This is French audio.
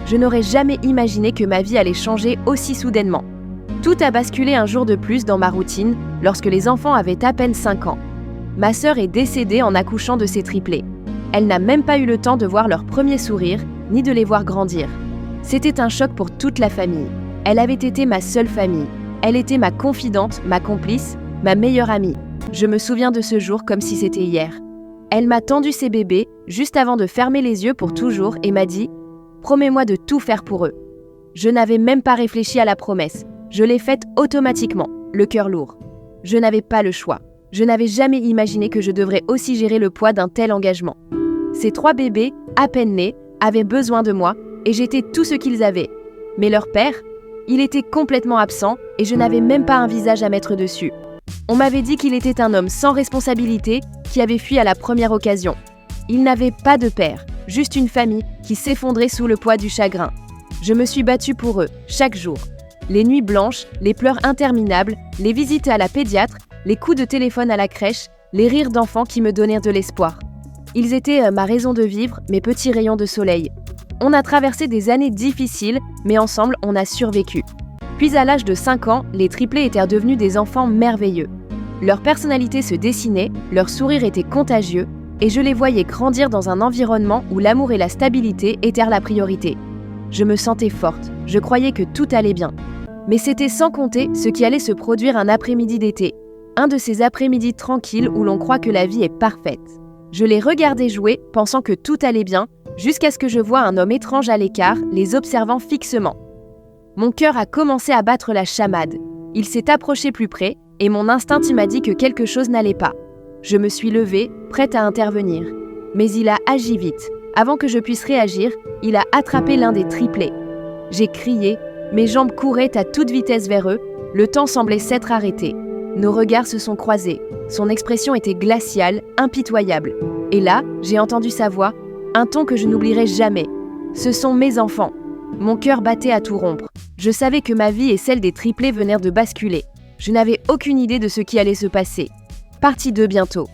Je n'aurais jamais imaginé que ma vie allait changer aussi soudainement. Tout a basculé un jour de plus dans ma routine lorsque les enfants avaient à peine 5 ans. Ma sœur est décédée en accouchant de ses triplés. Elle n'a même pas eu le temps de voir leur premier sourire, ni de les voir grandir. C'était un choc pour toute la famille. Elle avait été ma seule famille. Elle était ma confidente, ma complice, ma meilleure amie. Je me souviens de ce jour comme si c'était hier. Elle m'a tendu ses bébés juste avant de fermer les yeux pour toujours et m'a dit « Promets-moi de tout faire pour eux ». Je n'avais même pas réfléchi à la promesse. Je l'ai faite automatiquement, le cœur lourd. Je n'avais pas le choix. Je n'avais jamais imaginé que je devrais aussi gérer le poids d'un tel engagement. Ces 3 bébés, à peine nés, avaient besoin de moi et j'étais tout ce qu'ils avaient. Mais leur père, il était complètement absent et je n'avais même pas un visage à mettre dessus. On m'avait dit qu'il était un homme sans responsabilité qui avait fui à la première occasion. Il n'avait pas de père, juste une famille qui s'effondrait sous le poids du chagrin. Je me suis battue pour eux, chaque jour. Les nuits blanches, les pleurs interminables, les visites à la pédiatre, les coups de téléphone à la crèche, les rires d'enfants qui me donnaient de l'espoir. Ils étaient ma raison de vivre, mes petits rayons de soleil. On a traversé des années difficiles, mais ensemble, on a survécu. Puis à l'âge de 5 ans, les triplés étaient devenus des enfants merveilleux. Leur personnalité se dessinait, leur sourire était contagieux, et je les voyais grandir dans un environnement où l'amour et la stabilité étaient la priorité. Je me sentais forte, je croyais que tout allait bien. Mais c'était sans compter ce qui allait se produire un après-midi d'été. Un de ces après-midi tranquilles où l'on croit que la vie est parfaite. Je les regardais jouer, pensant que tout allait bien, jusqu'à ce que je voie un homme étrange à l'écart, les observant fixement. Mon cœur a commencé à battre la chamade. Il s'est approché plus près, et mon instinct m'a dit que quelque chose n'allait pas. Je me suis levée, prête à intervenir. Mais il a agi vite. Avant que je puisse réagir, il a attrapé l'un des triplés. J'ai crié, mes jambes couraient à toute vitesse vers eux, le temps semblait s'être arrêté. Nos regards se sont croisés. Son expression était glaciale, impitoyable. Et là, j'ai entendu sa voix, un ton que je n'oublierai jamais. Ce sont mes enfants. Mon cœur battait à tout rompre. Je savais que ma vie et celle des triplés venaient de basculer. Je n'avais aucune idée de ce qui allait se passer. Partie 2 bientôt.